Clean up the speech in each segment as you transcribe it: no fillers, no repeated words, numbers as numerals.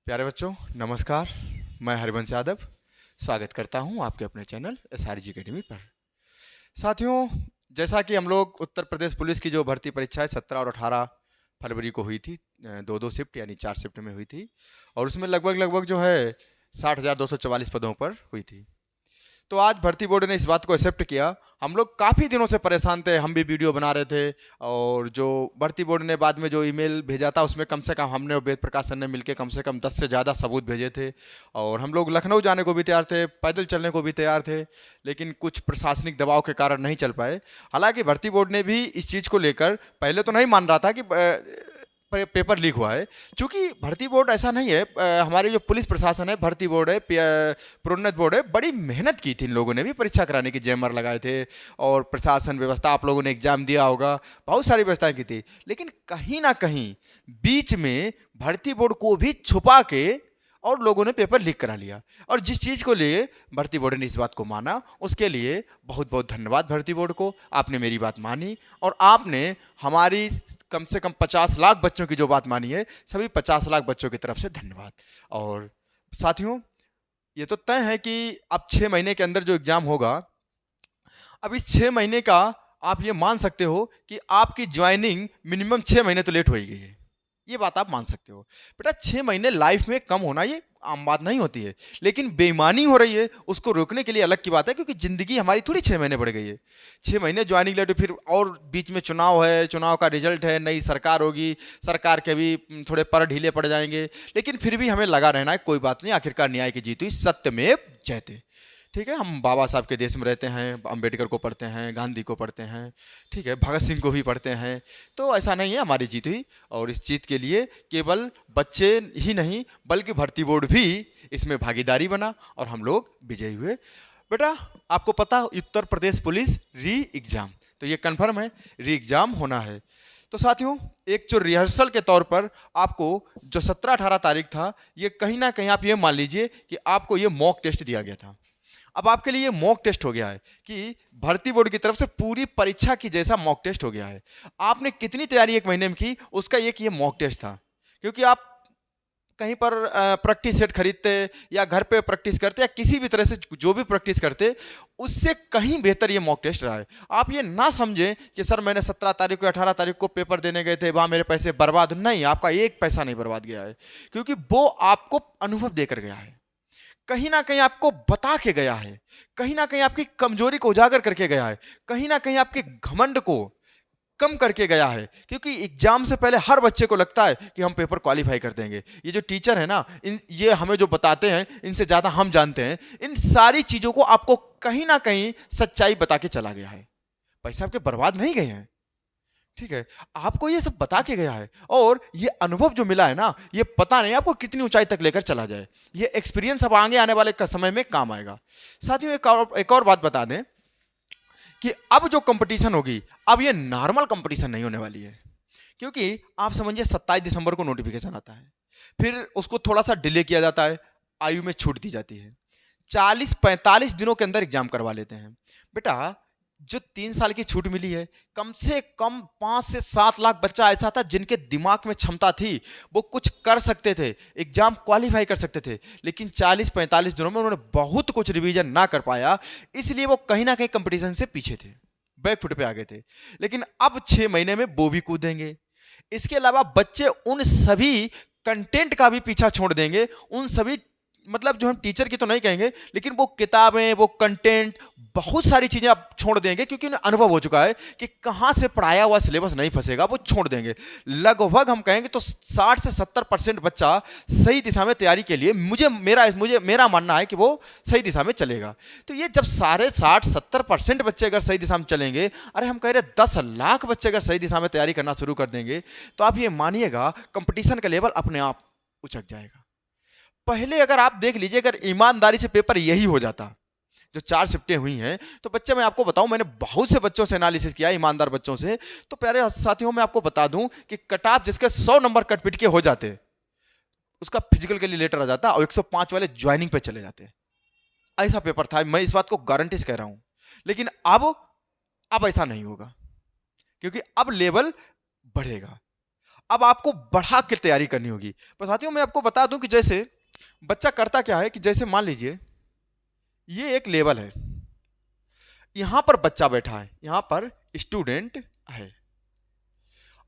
प्यारे बच्चों, नमस्कार। मैं हरिवंश यादव स्वागत करता हूं आपके अपने चैनल SRG अकेडमी पर। साथियों, जैसा कि हम लोग उत्तर प्रदेश पुलिस की जो भर्ती परीक्षा है 17 और 18 फरवरी को हुई थी, दो शिफ्ट यानी 4 शिफ्ट में हुई थी और उसमें लगभग जो है 60,244 पदों पर हुई थी। तो आज भर्ती बोर्ड ने इस बात को एक्सेप्ट किया। हम लोग काफ़ी दिनों से परेशान थे, हम भी वीडियो बना रहे थे और जो भर्ती बोर्ड ने बाद में जो ईमेल भेजा था उसमें कम से कम हमने और वेद प्रकाश सर ने मिलकर कम से कम 10 से ज़्यादा सबूत भेजे थे और हम लोग लखनऊ जाने को भी तैयार थे, पैदल चलने को भी तैयार थे, लेकिन कुछ प्रशासनिक दबाव के कारण नहीं चल पाए। हालांकि भर्ती बोर्ड ने भी इस चीज़ को लेकर पहले तो नहीं मान रहा था कि पेपर लीक हुआ है, क्योंकि भर्ती बोर्ड ऐसा नहीं है। हमारे जो पुलिस प्रशासन है, भर्ती बोर्ड है, प्रोन्नत बोर्ड है, बड़ी मेहनत की थी इन लोगों ने भी परीक्षा कराने की, जैमर लगाए थे और प्रशासन व्यवस्था, आप लोगों ने एग्जाम दिया होगा, बहुत सारी व्यवस्थाएं की थी। लेकिन कहीं ना कहीं बीच में भर्ती बोर्ड को भी छुपा के और लोगों ने पेपर लीक करा लिया और जिस चीज़ को लिए भर्ती बोर्ड ने इस बात को माना, उसके लिए बहुत बहुत धन्यवाद भर्ती बोर्ड को। आपने मेरी बात मानी और आपने हमारी कम से कम 50 लाख बच्चों की जो बात मानी है, सभी 50 लाख बच्चों की तरफ से धन्यवाद। और साथियों, ये तो तय है कि अब 6 महीने के अंदर जो एग्ज़ाम होगा, अब इस 6 महीने का आप ये मान सकते हो कि आपकी ज्वाइनिंग मिनिमम 6 महीने तो लेट हो ही गई है। ये बात आप मान सकते हो। बेटा, 6 महीने लाइफ में कम होना ये आम बात नहीं होती है, लेकिन बेईमानी हो रही है उसको रोकने के लिए अलग की बात है, क्योंकि ज़िंदगी हमारी थोड़ी 6 महीने बढ़ गई है। 6 महीने ज्वाइनिंग लेट, फिर और बीच में चुनाव है, चुनाव का रिजल्ट है, नई सरकार होगी, सरकार के भी थोड़े पर ढीले पड़ जाएंगे, लेकिन फिर भी हमें लगा रहना है, कोई बात नहीं, आखिरकार न्याय की जीत हुई, सत्यमेव जयते। ठीक है, हम बाबा साहब के देश में रहते हैं, अंबेडकर को पढ़ते हैं, गांधी को पढ़ते हैं, ठीक है, भगत सिंह को भी पढ़ते हैं, तो ऐसा नहीं है, हमारी जीत हुई। और इस जीत के लिए केवल बच्चे ही नहीं बल्कि भर्ती बोर्ड भी इसमें भागीदारी बना और हम लोग विजयी हुए। बेटा, आपको पता, उत्तर प्रदेश पुलिस री एग्ज़ाम, तो ये कन्फर्म है, री एग्ज़ाम होना है। तो साथियों, एक जो रिहर्सल के तौर पर आपको जो 17-18 तारीख था, ये कहीं ना कहीं आप ये मान लीजिए कि आपको ये मॉक टेस्ट दिया गया था। अब आपके लिए मॉक टेस्ट हो गया है कि भर्ती बोर्ड की तरफ से पूरी परीक्षा की जैसा मॉक टेस्ट हो गया है। आपने कितनी तैयारी एक महीने में की, उसका एक ये मॉक टेस्ट था। क्योंकि आप कहीं पर प्रैक्टिस सेट खरीदते या घर पे प्रैक्टिस करते या किसी भी तरह से जो भी प्रैक्टिस करते, उससे कहीं बेहतर ये मॉक टेस्ट रहा है। आप ये ना समझें कि सर मैंने 17 तारीख को 18 तारीख को पेपर देने गए थे, वहाँ मेरे पैसे बर्बाद। नहीं, आपका एक पैसा नहीं बर्बाद गया है, क्योंकि वो आपको अनुभव देकर गया है, कहीं ना कहीं आपको बता के गया है, कहीं ना कहीं आपकी कमजोरी को उजागर करके गया है, कहीं ना कहीं आपके घमंड को कम करके गया है। क्योंकि एग्जाम से पहले हर बच्चे को लगता है कि हम पेपर क्वालिफाई कर देंगे। ये जो टीचर है ना, ये हमें जो बताते हैं, इनसे ज़्यादा हम जानते हैं। इन सारी चीज़ों को आपको कहीं ना कहीं सच्चाई बता के चला गया है। पैसे आपके बर्बाद नहीं गए हैं, ठीक है, आपको ये सब बता के गया है। और ये अनुभव जो मिला है ना, ये पता नहीं आपको कितनी ऊंचाई तक लेकर चला जाए। ये एक्सपीरियंस अब आगे आने वाले समय में काम आएगा। साथियों, एक और बात बता दें कि अब जो कंपटीशन होगी, अब ये नॉर्मल कंपटीशन नहीं होने वाली है। क्योंकि आप समझिए 27 दिसंबर को नोटिफिकेशन आता है, फिर उसको थोड़ा सा डिले किया जाता है, आयु में छूट दी जाती है, 40-45 दिनों के अंदर एग्जाम करवा लेते हैं। बेटा, जो 3 साल की छूट मिली है, कम से कम 5 से 7 लाख बच्चा ऐसा था जिनके दिमाग में क्षमता थी, वो कुछ कर सकते थे, एग्जाम क्वालिफाई कर सकते थे, लेकिन 40-45 दिनों में उन्होंने बहुत कुछ रिवीजन ना कर पाया, इसलिए वो कहीं ना कहीं कंपटीशन से पीछे थे, बैकफुट पे आ गए थे। लेकिन अब 6 महीने में वो भी कूदेंगे। इसके अलावा बच्चे उन सभी कंटेंट का भी पीछा छोड़ देंगे, उन सभी, मतलब जो हम टीचर की तो नहीं कहेंगे, लेकिन वो किताबें, वो कंटेंट, बहुत सारी चीजें आप छोड़ देंगे, क्योंकि उन्हें अनुभव हो चुका है कि कहां से पढ़ाया हुआ सिलेबस नहीं फंसेगा, वो छोड़ देंगे। लगभग हम कहेंगे तो 60 से 70% बच्चा सही दिशा में तैयारी के लिए, मुझे मेरा मानना है कि वो सही दिशा में चलेगा। तो ये जब सारे 60-70% बच्चे अगर सही दिशा में चलेंगे, अरे हम कह रहे 10 लाख बच्चे अगर सही दिशा में तैयारी करना शुरू कर देंगे, तो आप ये मानिएगा कंपटीशन का लेवल अपने आप उचक जाएगा। पहले अगर आप देख लीजिए, अगर ईमानदारी से पेपर यही हो जाता, जो 4 शिफ्टें हुई हैं, तो बच्चे, मैं आपको बताऊं, मैंने बहुत से बच्चों से एनालिसिस किया, ईमानदार बच्चों से, तो प्यारे साथियों, मैं आपको बता दूं कि कट ऑफ जिसके 100 नंबर कट पिट के हो जाते, उसका फिजिकल के लिए लेटर आ जाता और 105 वाले ज्वाइनिंग पे चले जाते। ऐसा पेपर था, मैं इस बात को गारंटी से कह रहा हूं। लेकिन अब ऐसा नहीं होगा, क्योंकि अब लेवल बढ़ेगा। अब आपको बढ़ा के तैयारी करनी होगी। पर साथियों मैं आपको बता दूं कि जैसे बच्चा करता क्या है कि जैसे मान लीजिए ये एक लेवल है, यहां पर बच्चा बैठा है, यहां पर स्टूडेंट है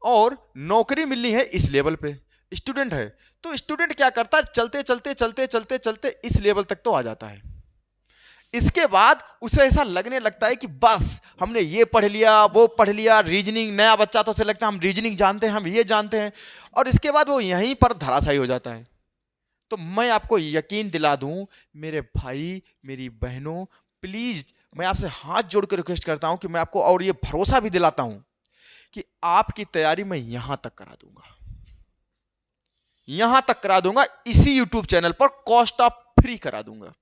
और नौकरी मिलनी है इस लेवल पे, स्टूडेंट है। तो स्टूडेंट क्या करता है, चलते चलते चलते चलते चलते इस लेवल तक तो आ जाता है। इसके बाद उसे ऐसा लगने लगता है कि बस हमने ये पढ़ लिया, वो पढ़ लिया, रीजनिंग, नया बच्चा तो उसे लगता है हम रीजनिंग जानते हैं, हम ये जानते हैं, और इसके बाद वो यहीं पर धराशायी हो जाता है। तो मैं आपको यकीन दिला दूं मेरे भाई मेरी बहनों, प्लीज मैं आपसे हाथ जोड़कर रिक्वेस्ट करता हूं कि मैं आपको और ये भरोसा भी दिलाता हूं कि आपकी तैयारी मैं यहां तक करा दूंगा, यहां तक करा दूंगा, इसी यूट्यूब चैनल पर कॉस्ट ऑफ फ्री करा दूंगा,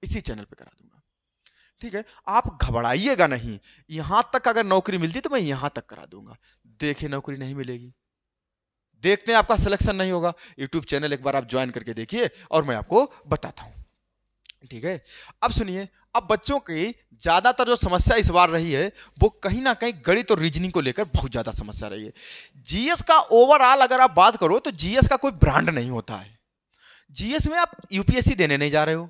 इसी चैनल पे करा दूंगा। ठीक है, आप घबराइएगा नहीं, यहां तक अगर नौकरी मिलती तो मैं यहां तक करा दूंगा। देखे नौकरी नहीं मिलेगी, देखते हैं आपका सिलेक्शन नहीं होगा, यूट्यूब चैनल एक बार आप ज्वाइन करके देखिए और मैं आपको बताता हूं। ठीक है, अब सुनिए, अब बच्चों की ज्यादातर जो समस्या इस बार रही है वो कहीं ना कहीं गणित और रीजनिंग को लेकर बहुत ज्यादा समस्या रही है। जीएस का ओवरऑल अगर आप बात करो तो जीएस का कोई ब्रांड नहीं होता है। जीएस में आप यूपीएससी देने नहीं जा रहे हो,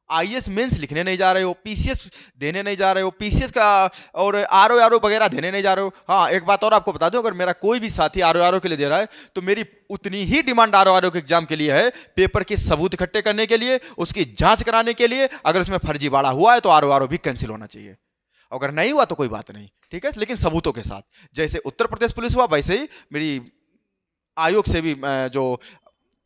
आईएएस मेंस लिखने नहीं जा रहे हो, पीसीएस देने नहीं जा रहे हो, पीसीएस का और आरओ वगैरह देने नहीं जा रहे हो। हाँ, एक बात और आपको बता दूं, अगर मेरा कोई भी साथी आरओ के लिए दे रहा है तो मेरी उतनी ही डिमांड आरओ के एग्जाम के लिए है, पेपर के सबूत इकट्ठे करने के लिए, उसकी जांच कराने के लिए। अगर उसमें फर्जीवाड़ा हुआ है तो आरओ भी कैंसिल होना चाहिए, अगर नहीं हुआ तो कोई बात नहीं, ठीक है, लेकिन सबूतों के साथ। जैसे उत्तर प्रदेश पुलिस हुआ वैसे ही मेरी आयोग से भी जो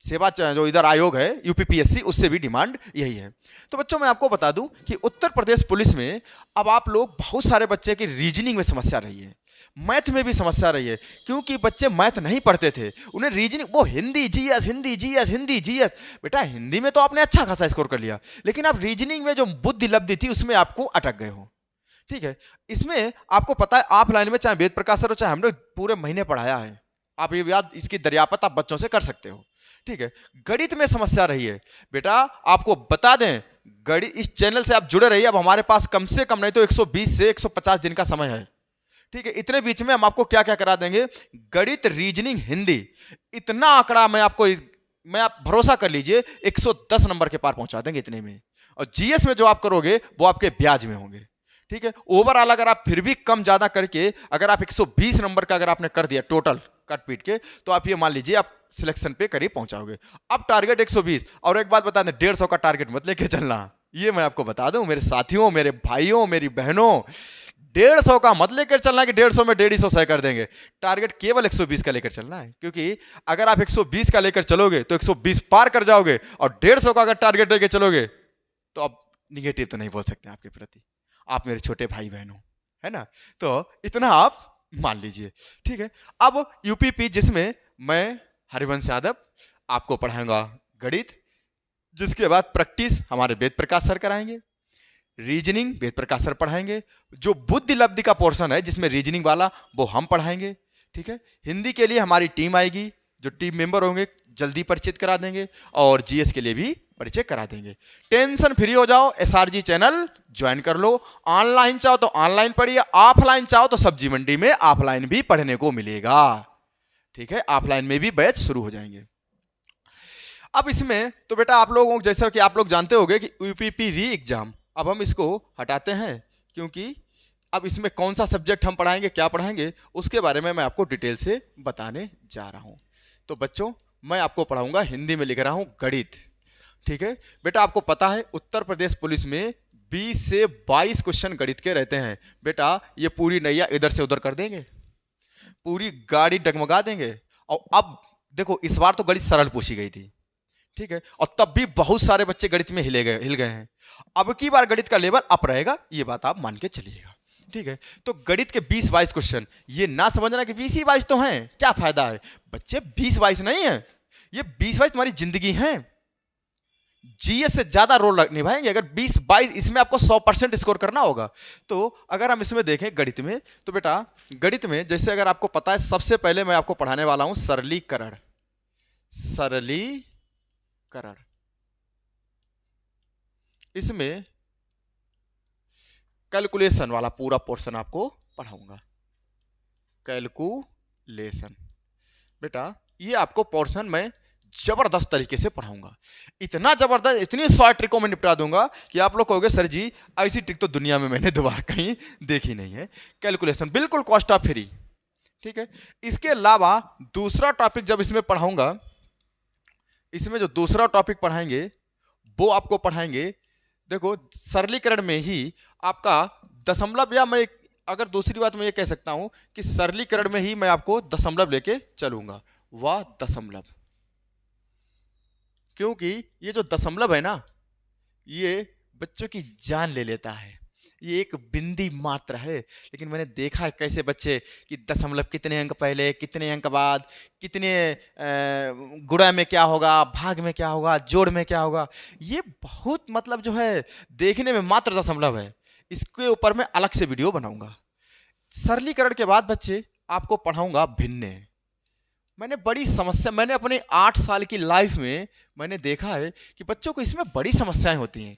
सेवा जो इधर आयोग है यूपीपीएससी, उससे भी डिमांड यही है। तो बच्चों मैं आपको बता दूं कि उत्तर प्रदेश पुलिस में अब आप लोग बहुत सारे बच्चे की रीजनिंग में समस्या रही है, मैथ में भी समस्या रही है, क्योंकि बच्चे मैथ नहीं पढ़ते थे, उन्हें रीजनिंग, वो Hindi GS Hindi GS Hindi GS, बेटा हिंदी में तो आपने अच्छा खासा स्कोर कर लिया, लेकिन आप रीजनिंग में जो बुद्धि लब्धि थी उसमें आपको अटक गए हो। ठीक है, इसमें आपको पता है ऑफलाइन में चाहे वेद प्रकाश सर हो चाहे हमने पूरे महीने पढ़ाया है, आप ये याद, इसकी दरियापत आप बच्चों से कर सकते हो। ठीक है, गणित में समस्या रही है, बेटा आपको बता दें गणित, इस चैनल से आप जुड़े रहिए, अब हमारे पास कम से कम नहीं तो 120 से 150 दिन का समय है। ठीक है, इतने बीच में हम आपको क्या क्या करा देंगे, गणित, रीजनिंग, हिंदी, इतना आंकड़ा मैं आपको, मैं आप भरोसा कर लीजिए 110 नंबर के पार पहुंचा देंगे इतने में। और जीएस में जो आप करोगे वो आपके ब्याज में होंगे। ठीक है, ओवरऑल अगर आप फिर भी कम ज्यादा करके अगर आप 120 नंबर का अगर आपने कर दिया टोटल कट पीट के, तो आप ये मान लीजिए आप सिलेक्शन पे करीब पहुंचाओगे। अब टारगेट 120, और एक बात बता दें 150 का टारगेट मत लेके चलना, ये मैं आपको बता दूं मेरे साथियों, मेरे भाइयों, मेरी बहनों, 150 का मत लेकर चलना कि 150 में 150 सही कर देंगे, टारगेट केवल 120 का लेकर चलना है, क्योंकि अगर आप 120 का लेकर चलोगे तो 120 पार कर जाओगे, और 150 का अगर टारगेट लेकर चलोगे तो आप निगेटिव तो नहीं बोल सकते आपके प्रति, आप मेरे छोटे भाई बहन हो, है ना, तो इतना आप मान लीजिए। ठीक है, अब यूपीपी जिसमें मैं हरिवंश यादव आपको पढ़ाऊंगा गणित, जिसके बाद प्रैक्टिस हमारे वेद प्रकाश सर कराएंगे, रीजनिंग वेद प्रकाश सर पढ़ाएंगे, जो बुद्धि लब्धि का पोर्शन है जिसमें रीजनिंग वाला वो हम पढ़ाएंगे। ठीक है, हिंदी के लिए हमारी टीम आएगी, जो टीम मेंबर होंगे जल्दी परिचित करा देंगे, और जीएस के लिए भी परिचय करा देंगे। टेंशन फ्री हो जाओ, एसआरजी चैनल ज्वाइन कर लो, ऑनलाइन चाहो तो ऑनलाइन पढ़िए, ऑफलाइन चाहो तो सब्जी मंडी में ऑफलाइन भी पढ़ने को मिलेगा। ठीक है, ऑफलाइन में भी बैच शुरू हो जाएंगे। अब इसमें तो बेटा आप लोगों को, जैसा कि आप लोग जानते होंगे कि यूपीपी री एग्जाम, अब हम इसको हटाते हैं, क्योंकि अब इसमें कौन सा सब्जेक्ट हम पढ़ाएंगे, क्या पढ़ाएंगे, उसके बारे में मैं आपको डिटेल से बताने जा रहा हूं। तो बच्चों मैं आपको पढ़ाऊंगा, हिंदी में लिख रहा हूं गणित। ठीक है बेटा, आपको पता है उत्तर प्रदेश पुलिस में 20 से 22 क्वेश्चन गणित के रहते हैं। बेटा ये पूरी नैया इधर से उधर कर देंगे, पूरी गाड़ी डगमगा देंगे। और अब देखो इस बार तो गणित सरल पूछी गई थी, ठीक है, और तब भी बहुत सारे बच्चे गणित में हिल गए हैं। अब की बार गणित का लेवल अप रहेगा, ये बात आप मान के चलिएगा। ठीक है, तो गणित के 20-22 क्वेश्चन, ये ना समझना कि 20 ही 22 तो हैं, क्या फायदा है बच्चे, 20-22 नहीं है, ये 20-22 तुम्हारी जिंदगी है, जीएस से ज्यादा रोल निभाएंगे। अगर 20-22 इसमें आपको 100% स्कोर करना होगा। तो अगर हम इसमें देखें गणित में, तो बेटा गणित में जैसे अगर आपको पता है, सबसे पहले मैं आपको पढ़ाने वाला हूं सरलीकरण। सरलीकरण, इसमें कैलकुलेशन वाला पूरा पोर्शन आपको पढ़ाऊंगा, कैलकुलेशन। बेटा ये आपको पोर्शन मैं जबरदस्त तरीके से पढ़ाऊंगा, इतना जबरदस्त, इतनी शॉर्ट ट्रिकों में निपटा दूंगा कि आप लोग कहोगे सर जी ऐसी ट्रिक तो दुनिया में मैंने दोबारा कहीं देखी नहीं है। कैलकुलेशन बिल्कुल कॉस्ट ऑफ फ्री, ठीक है। इसके अलावा दूसरा टॉपिक जब इसमें पढ़ाऊंगा, इसमें जो दूसरा टॉपिक पढ़ाएंगे वो आपको पढ़ाएंगे, देखो सरलीकरण में ही आपका दशमलव, या मैं अगर दूसरी बात मैं ये कह सकता हूं कि सरलीकरण में ही मैं आपको दशमलव लेके चलूंगा, वह दशमलव, क्योंकि ये जो दशमलव है ना ये बच्चों की जान ले लेता है, ये एक बिंदी मात्र है, लेकिन मैंने देखा है कैसे बच्चे कि दशमलव कितने अंक पहले, कितने अंक बाद, कितने गुणा में क्या होगा, भाग में क्या होगा, जोड़ में क्या होगा, ये बहुत मतलब जो है देखने में मात्र दशमलव है। इसके ऊपर मैं अलग से वीडियो बनाऊंगा। सरलीकरण के बाद बच्चे आपको पढ़ाऊंगा भिन्न। मैंने बड़ी समस्या, मैंने अपने 8 साल की लाइफ में मैंने देखा है कि बच्चों को इसमें बड़ी समस्याएं होती हैं,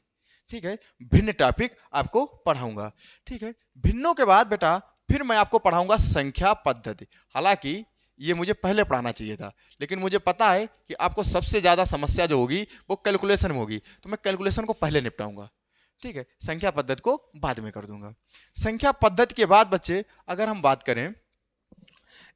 ठीक है। भिन्न टॉपिक आपको पढ़ाऊंगा, ठीक है। भिन्नों के बाद बेटा फिर मैं आपको पढ़ाऊंगा संख्या पद्धति। हालांकि ये मुझे पहले पढ़ाना चाहिए था, लेकिन मुझे पता है कि आपको सबसे ज़्यादा समस्या जो होगी वो कैलकुलेशन में होगी, तो मैं कैलकुलेशन को पहले निपटाऊंगा, ठीक है। संख्या पद्धति को बाद में कर दूंगा। संख्या पद्धति के बाद बच्चे अगर हम बात करें,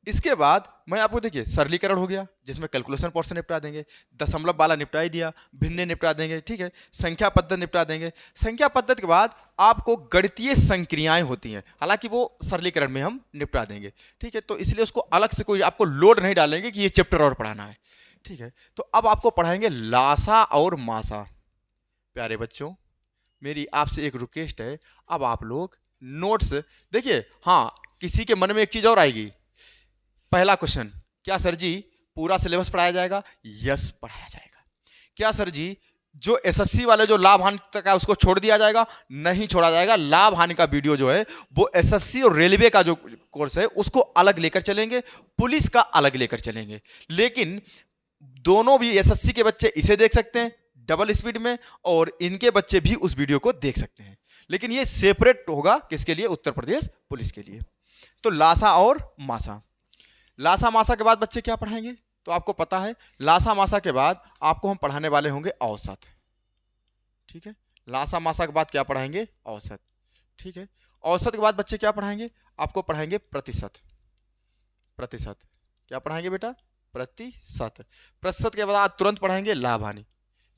इसके बाद मैं आपको देखिए सरलीकरण हो गया जिसमें कैलकुलेशन पोर्शन निपटा देंगे, दशमलव वाला निपटा ही दिया, भिन्न निपटा देंगे, ठीक है। संख्या पद्धति निपटा देंगे। संख्या पद्धति के बाद आपको गणितीय संक्रियाएं होती हैं, हालांकि वो सरलीकरण में हम निपटा देंगे, ठीक है। तो इसलिए उसको अलग से कोई आपको लोड नहीं डालेंगे कि ये चैप्टर और पढ़ाना है, ठीक है। तो अब आपको पढ़ाएंगे लासा और मासा। प्यारे बच्चों मेरी आपसे एक रिक्वेस्ट है, अब आप लोग नोट्स देखिए। हाँ, किसी के मन में एक चीज और आएगी, पहला क्वेश्चन, क्या सर जी पूरा सिलेबस पढ़ाया जाएगा? यस पढ़ाया जाएगा। क्या सर जी जो एसएससी वाले जो लाभ हानि तक है उसको छोड़ दिया जाएगा? नहीं छोड़ा जाएगा। लाभ हानि का वीडियो जो है वो एसएससी और रेलवे का जो कोर्स है उसको अलग लेकर चलेंगे, पुलिस का अलग लेकर चलेंगे। लेकिन दोनों भी एसएससी के बच्चे इसे देख सकते हैं डबल स्पीड में, और इनके बच्चे भी उस वीडियो को देख सकते हैं, लेकिन ये सेपरेट होगा किसके लिए? उत्तर प्रदेश पुलिस के लिए। तो लासा और मासा, लासा मासा के बाद बच्चे क्या पढ़ाएंगे? तो आपको पता है लासा मासा के बाद आपको हम पढ़ाने वाले होंगे औसत, ठीक है। लासा मासा के बाद क्या पढ़ाएंगे? औसत, ठीक है। औसत के बाद बच्चे क्या पढ़ाएंगे? आपको पढ़ाएंगे प्रतिशत। प्रतिशत क्या पढ़ाएंगे बेटा? प्रतिशत। प्रतिशत के बाद तुरंत पढ़ाएंगे लाभ हानि।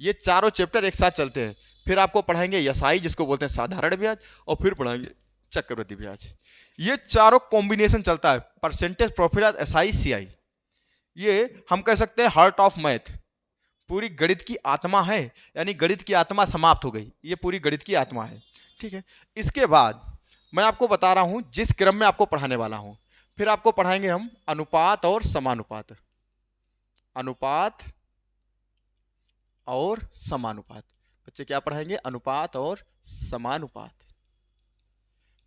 ये चारों चैप्टर एक साथ चलते हैं। फिर आपको पढ़ाएंगे एसआई जिसको बोलते हैं साधारण ब्याज, और फिर पढ़ाएंगे चक्रवृद्धि ब्याज। ये चारों कॉम्बिनेशन चलता है, परसेंटेज प्रॉफिट एसआई सीआई। ये हम कह सकते हैं हार्ट ऑफ मैथ, पूरी गणित की आत्मा है, यानी गणित की आत्मा समाप्त हो गई, ये पूरी गणित की आत्मा है, ठीक है। इसके बाद मैं आपको बता रहा हूं जिस क्रम में आपको पढ़ाने वाला हूं। फिर आपको पढ़ाएंगे हम अनुपात और समानुपात। अनुपात और समानुपात, बच्चे क्या पढ़ाएंगे? अनुपात और समानुपात।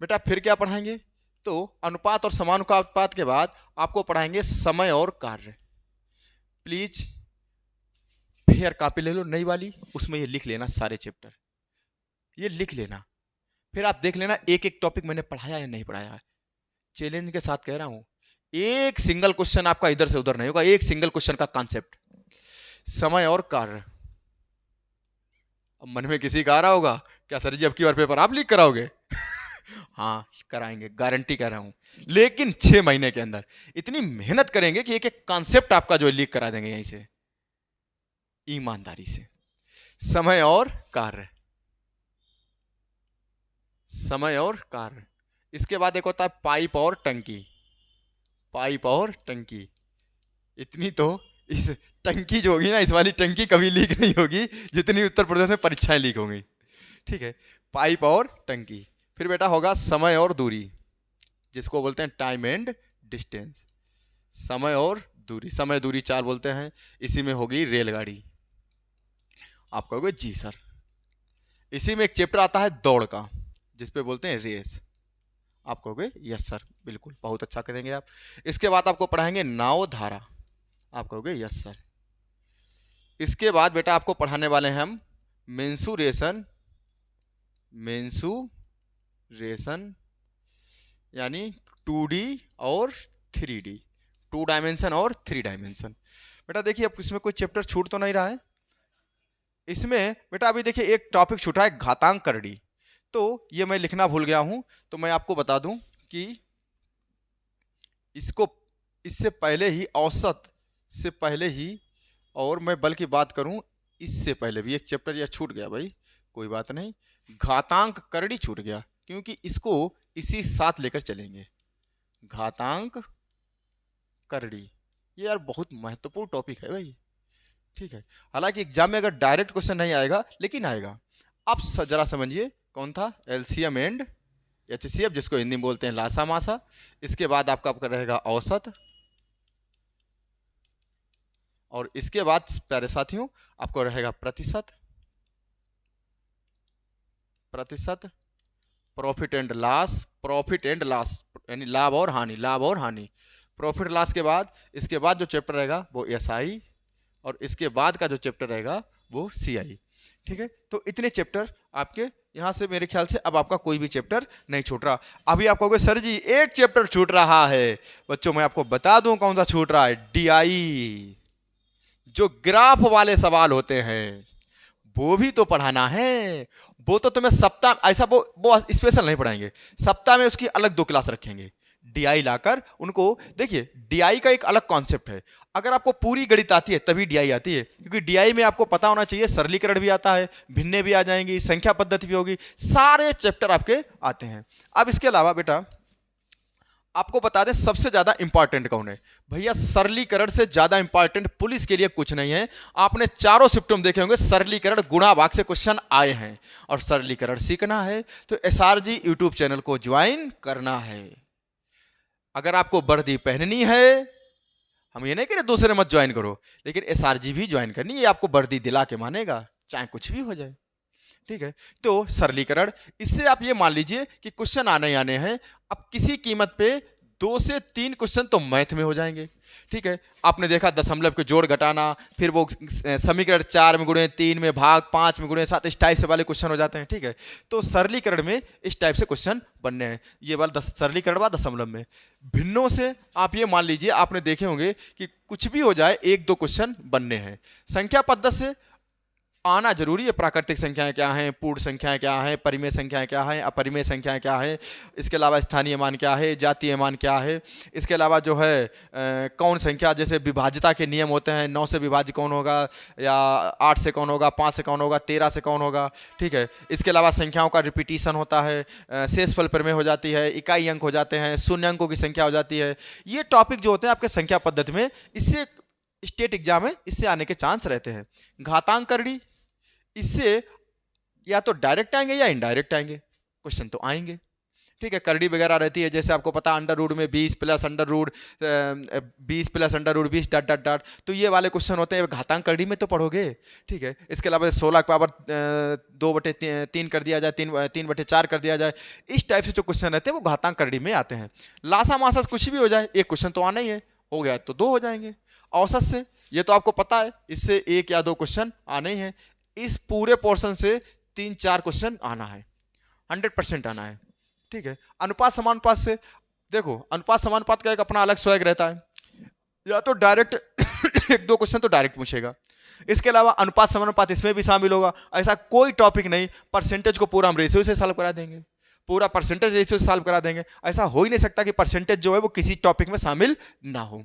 बेटा फिर क्या पढ़ाएंगे? तो अनुपात और समानुपात के बाद आपको पढ़ाएंगे समय और कार्य। प्लीज फेयर कॉपी ले लो नई वाली, उसमें ये लिख लेना सारे चैप्टर, ये लिख लेना। फिर आप देख लेना एक एक टॉपिक मैंने पढ़ाया या नहीं पढ़ाया है। चैलेंज के साथ कह रहा हूं, एक सिंगल क्वेश्चन आपका इधर से उधर नहीं होगा, एक सिंगल क्वेश्चन का कॉन्सेप्ट। समय और कार्य। अब मन में किसी का आ रहा होगा, क्या सर जी अब की बार पेपर आप लीक कराओगे? हाँ कराएंगे, गारंटी कर रहा हूं, लेकिन 6 महीने के अंदर इतनी मेहनत करेंगे कि एक एक कॉन्सेप्ट आपका जो लीक करा देंगे यहीं से, ईमानदारी से। समय और कार्य, समय और कार्य। इसके बाद एक होता है पाइप और टंकी। पाइप और टंकी, इतनी तो इस टंकी जो होगी ना, इस वाली टंकी कभी लीक नहीं होगी जितनी उत्तर प्रदेश में परीक्षाएं लीक होंगी, ठीक है। पाइप और टंकी। फिर बेटा होगा समय और दूरी, जिसको बोलते हैं टाइम एंड डिस्टेंस। समय और दूरी, समय दूरी 4 बोलते हैं। इसी में होगी रेलगाड़ी। आप कहोगे जी सर। इसी में एक चैप्टर आता है दौड़ का, जिसपे बोलते हैं रेस। आप कहोगे यस सर, बिल्कुल बहुत अच्छा करेंगे आप। इसके बाद आपको पढ़ाएंगे नाव धारा। आप कहोगे यस सर। इसके बाद बेटा आपको पढ़ाने वाले हैं हम मेंसुरेशन। मेंसुरेशन यानी 2D और 3D। 2 डायमेंशन और 3 डायमेंशन। बेटा देखिए अब इसमें कोई चैप्टर छूट तो नहीं रहा है। इसमें बेटा अभी देखिए एक टॉपिक छूटा है, घातांक करड़ी। तो ये मैं लिखना भूल गया हूं, तो मैं आपको बता दूं कि इसको इससे पहले ही, औसत से पहले ही, और मैं बल की बात करूं इससे पहले भी एक चैप्टर यह छूट गया भाई, कोई बात नहीं, घातांक करड़ी छूट गया, क्योंकि इसको इसी साथ लेकर चलेंगे। घातांक करड़ी ये यार बहुत महत्वपूर्ण टॉपिक है भाई, ठीक है। हालांकि एग्जाम में अगर डायरेक्ट क्वेश्चन नहीं आएगा लेकिन आएगा। आप जरा समझिए कौन था, एलसीएम एंड एचसीएफ, जिसको हिंदी में बोलते हैं लासा मासा। इसके बाद आपका रहेगा औसत, और इसके बाद प्यारे साथियों आपको रहेगा प्रतिशत, प्रॉफिट एंड लॉस, यानी लाभ और हानि, प्रॉफिट लॉस के बाद इसके बाद जो चैप्टर रहेगा वो एसआई, और इसके बाद का जो चैप्टर रहेगा वो सीआई, ठीक है। तो इतने चैप्टर आपके यहां से, मेरे ख्याल से अब आपका कोई भी चैप्टर नहीं छूट रहा। अभी आप कहोगे सर जी एक चैप्टर छूट रहा है। बच्चों मैं आपको बता दूं कौन सा छूट रहा है, डीआई, जो ग्राफ वाले सवाल होते हैं वो भी तो पढ़ाना है। वो तो तुम्हें सप्ताह ऐसा वो स्पेशल नहीं पढ़ाएंगे, सप्ताह में उसकी अलग 2 क्लास रखेंगे, डीआई लाकर उनको। देखिए डीआई का एक अलग कॉन्सेप्ट है, अगर आपको पूरी गणित आती है तभी डीआई आती है, क्योंकि डीआई में आपको पता होना चाहिए सरलीकरण भी आता है, भिन्ने भी आ जाएंगी, संख्या पद्धति भी होगी, सारे चैप्टर आपके आते हैं। अब इसके अलावा बेटा आपको बता दें सबसे ज्यादा इंपॉर्टेंट कौन है भैया, सरलीकरण से ज्यादा इंपॉर्टेंट पुलिस के लिए कुछ नहीं है। आपने चारों सिम्टम देखे होंगे, सरलीकरण गुणा भाग से क्वेश्चन आए हैं, और सरलीकरण सीखना है तो एसआरजी यूट्यूब चैनल को ज्वाइन करना है। अगर आपको वर्दी पहननी है, हम ये नहीं कह रहे दूसरे मत ज्वाइन करो, लेकिन एसआरजी भी ज्वाइन करनी है, आपको वर्दी दिला के मानेगा चाहे कुछ भी हो जाए, ठीक है। तो सरलीकरण, इससे आप ये मान लीजिए कि क्वेश्चन आने ही आने हैं। अब किसी कीमत पे 2 से 3 क्वेश्चन तो मैथ में हो जाएंगे, ठीक है। आपने देखा दशमलव के जोड़ घटाना, फिर वो समीकरण 4 में गुणे, 3 में भाग, 5 में गुणे 7, इस टाइप से वाले क्वेश्चन हो जाते हैं, ठीक है। तो सरलीकरण में इस टाइप से क्वेश्चन बनने हैं। ये वाला सरलीकरण व दशमलव में, भिन्नों से आप ये मान लीजिए, आपने देखे होंगे कि कुछ भी हो जाए 1-2 क्वेश्चन बनने हैं। संख्या पद्धति से आना जरूरी है, प्राकृतिक संख्याएं क्या हैं, पूर्ण संख्याएं क्या हैं, परिमेय संख्याएं क्या हैं, अपरिमेय संख्याएं क्या हैं, इसके अलावा स्थानीय मान क्या है, जातीय मान क्या है, इसके अलावा जो है कौन संख्या, जैसे विभाज्यता के नियम होते हैं, 9 से विभाज्य कौन होगा, या 8 से कौन होगा, 5 से कौन होगा, 13 से कौन होगा, ठीक है। इसके अलावा संख्याओं का रिपीटिशन होता है, शेषफल प्रमेय हो जाती है, इकाई अंक हो जाते हैं, शून्य अंकों की संख्या हो जाती है। ये टॉपिक जो होते हैं आपके संख्या पद्धति में, इससे स्टेट एग्जाम में इससे आने के चांस रहते हैं। घातांक करड़ी, इससे या तो डायरेक्ट आएंगे या इनडायरेक्ट आएंगे क्वेश्चन, तो आएंगे, ठीक है। करड़ी वगैरह रहती है, जैसे आपको पता अंडर रूट में 20 plus under root 20 dot dot dot, तो ये वाले क्वेश्चन होते हैं, घातांक करड़ी में तो पढ़ोगे, ठीक है। इसके अलावा 16 की पावर 2/3 कर दिया जाए, 3/4 कर दिया जाए, इस टाइप से जो क्वेश्चन रहते हैं वो घातांक करड़ी में आते हैं। लासा मासा कुछ भी हो जाए, एक क्वेश्चन तो आना ही है, हो गया तो 2 हो जाएंगे। औसत से, ये तो आपको पता है, इससे 1 या 2 क्वेश्चन आने ही हैं। इस पूरे पोर्शन से 3-4 क्वेश्चन आना है, 100% आना है, ठीक है। अनुपात समानुपात से देखो, अनुपात समानुपात का एक अपना अलग स्वैग रहता है, या तो डायरेक्ट 1-2 क्वेश्चन तो डायरेक्ट पूछेगा, इसके अलावा अनुपात समानुपात इसमें भी शामिल होगा। ऐसा कोई टॉपिक नहीं, परसेंटेज को पूरा हम रेशियो से सॉल्व करा देंगे, पूरा परसेंटेज रेशियो से सॉल्व करा देंगे। ऐसा हो ही नहीं सकता कि परसेंटेज जो है वो किसी टॉपिक में शामिल ना हो।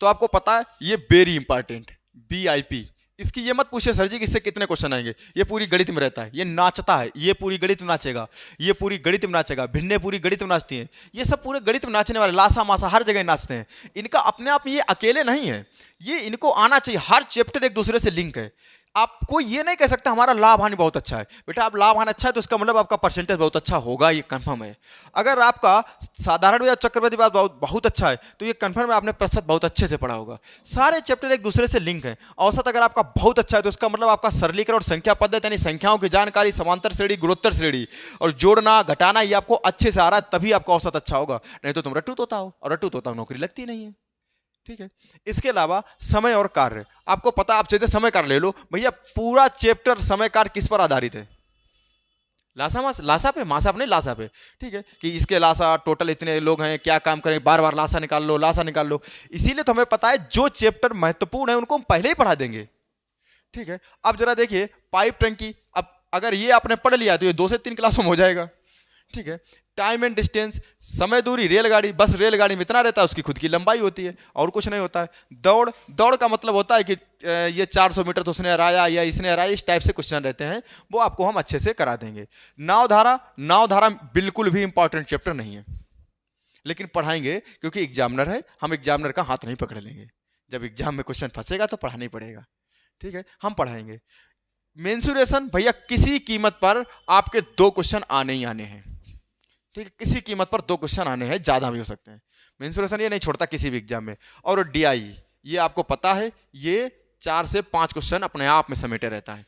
तो आपको पता है ये वेरी इंपॉर्टेंट, BIP, इसकी ये मत पूछे सर जी कि इससे कितने क्वेश्चन आएंगे, ये पूरी गणित में रहता है, ये नाचता है, ये पूरी गणित में नाचेगा, ये पूरी गणित में नाचेगा, भिन्ने पूरी गणित में नाचती हैं, ये सब पूरे गणित में नाचने वाले, लासा मासा हर जगह नाचते हैं। इनका अपने आप ये अकेले नहीं है, ये इनको आना चाहिए, हर चैप्टर एक दूसरे से लिंक है। आपको ये नहीं कह सकता हमारा लाभ हानि बहुत अच्छा है, बेटा आप लाभ हानि अच्छा है तो इसका मतलब आपका परसेंटेज बहुत अच्छा होगा, ये कंफर्म है। अगर आपका साधारण या चक्रवृद्धि ब्याज बहुत अच्छा है तो ये कंफर्म है आपने प्रतिशत बहुत अच्छे से पढ़ा होगा। सारे चैप्टर एक दूसरे से लिंक है। औसत अगर आपका बहुत अच्छा है तो इसका मतलब आपका सरलीकरण और संख्या पद्धति, यानी संख्याओं की जानकारी, समांतर श्रेणी, गुणोत्तर श्रेणी और जोड़ना घटाना, ये आपको अच्छे से आ रहा है तभी आपका औसत अच्छा होगा, नहीं तो तुम रट्टू तोता हो, और रट्टू तोता नौकरी लगती नहीं है, ठीक है। इसके अलावा समय और कार्य, आपको पता, आप चाहते समय कार्य ले लो भैया, पूरा चैप्टर समय कार्य किस पर आधारित है, लासा पे, मासा पे नहीं, लासा पे, ठीक है, कि इसके लासा टोटल इतने लोग हैं, क्या काम करें, बार बार लासा निकाल लो, लासा निकाल लो। इसीलिए तो हमें पता है जो चैप्टर महत्वपूर्ण है उनको हम पहले ही पढ़ा देंगे, ठीक है। अब जरा देखिए पाइप टंकी, अब अगर ये आपने पढ़ लिया तो ये 2 से 3 क्लासों में हो जाएगा, ठीक है। टाइम एंड डिस्टेंस, समय दूरी, रेलगाड़ी, बस रेलगाड़ी में इतना रहता है, उसकी खुद की लंबाई होती है और कुछ नहीं होता है। दौड़, दौड़ का मतलब होता है कि ये 400 मीटर तो उसने हराया या इसने हराया, इस टाइप से क्वेश्चन रहते हैं, वो आपको हम अच्छे से करा देंगे। नावधारा, नावधारा बिल्कुल भी इंपॉर्टेंट चैप्टर नहीं है, लेकिन पढ़ाएंगे क्योंकि एग्जामिनर है, हम एग्जामिनर का हाथ नहीं पकड़ लेंगे। जब एग्जाम में क्वेश्चन फंसेगा तो पढ़ाना ही पड़ेगा, ठीक है, हम पढ़ाएंगे। मेंसुरेशन, भैया किसी कीमत पर आपके 2 क्वेश्चन आने ही आने हैं, ठीक है, किसी कीमत पर 2 क्वेश्चन आने हैं, ज्यादा भी हो सकते हैं। मेंसुरेशन ये नहीं छोड़ता किसी भी एग्जाम में। और डीआई, ये आपको पता है, ये 4 से 5 क्वेश्चन अपने आप में समेटे रहता है,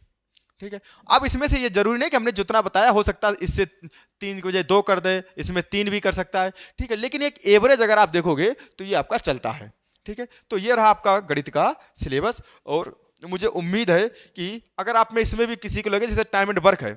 ठीक है। अब इसमें से ये जरूरी नहीं कि हमने जितना बताया, हो सकता है इससे 3 की वजह 2 कर दे, इसमें 3 भी कर सकता है, ठीक है, लेकिन एक एवरेज अगर आप देखोगे तो ये आपका चलता है, ठीक है। तो ये रहा आपका गणित का सिलेबस। और मुझे उम्मीद है कि अगर आप में इसमें भी किसी को लगे जैसे टाइम एंड वर्क है,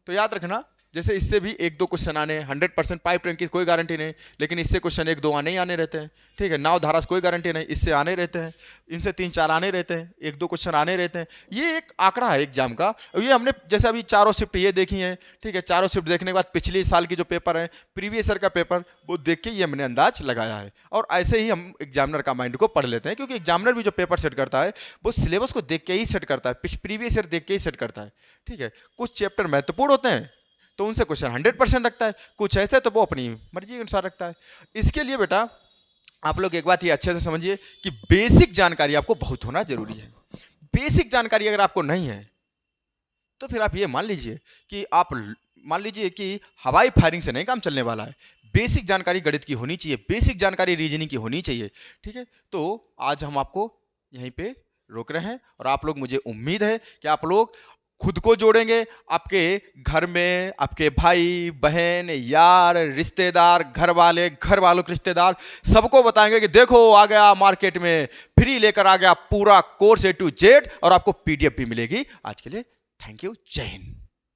तो याद रखना जैसे इससे भी 1-2 क्वेश्चन आने, 100% पाइप टंकी कोई गारंटी नहीं, लेकिन इससे क्वेश्चन 1-2 आने ही आने रहते हैं, ठीक है। नाव धारा से कोई गारंटी नहीं, इससे आने रहते हैं, इनसे 3-4 आने रहते हैं, 1-2 क्वेश्चन आने रहते हैं। ये एक आंकड़ा है एग्जाम का। ये हमने जैसे अभी चारों शिफ्ट ये देखी हैं, ठीक है, चारों शिफ्ट देखने के बाद पिछले साल की जो पेपर है, प्रीवियस ईयर का पेपर, वो देख के ये हमने अंदाज लगाया है। और ऐसे ही हम एग्जामिनर का माइंड को पढ़ लेते हैं, क्योंकि एग्जामिनर भी जो पेपर सेट करता है वो सिलेबस को देख के ही सेट करता है, प्रीवियस ईयर देख के ही सेट करता है, ठीक है। कुछ चैप्टर महत्वपूर्ण होते हैं तो उनसे क्वेश्चन 100% रखता है, कुछ ऐसे तो वो अपनी मर्जी के अनुसार रखता है। इसके लिए बेटा आप लोग एक बात ये अच्छे से समझिए कि बेसिक जानकारी आपको बहुत होना जरूरी है। बेसिक जानकारी अगर आपको नहीं है तो फिर आप ये मान लीजिए कि मान लीजिए कि हवाई फायरिंग से नहीं काम चलने वाला है। बेसिक जानकारी गणित की होनी चाहिए, बेसिक जानकारी रीजनिंग की होनी चाहिए, ठीक है। तो आज हम आपको यहीं पे रोक रहे हैं और आप लोग, मुझे उम्मीद है कि आप लोग खुद को जोड़ेंगे, आपके घर में आपके भाई बहन यार रिश्तेदार घर वालों के रिश्तेदार सबको बताएंगे कि देखो आ गया मार्केट में, फ्री लेकर आ गया पूरा कोर्स A to Z, और आपको PDF भी मिलेगी। आज के लिए थैंक यू, जय हिंद।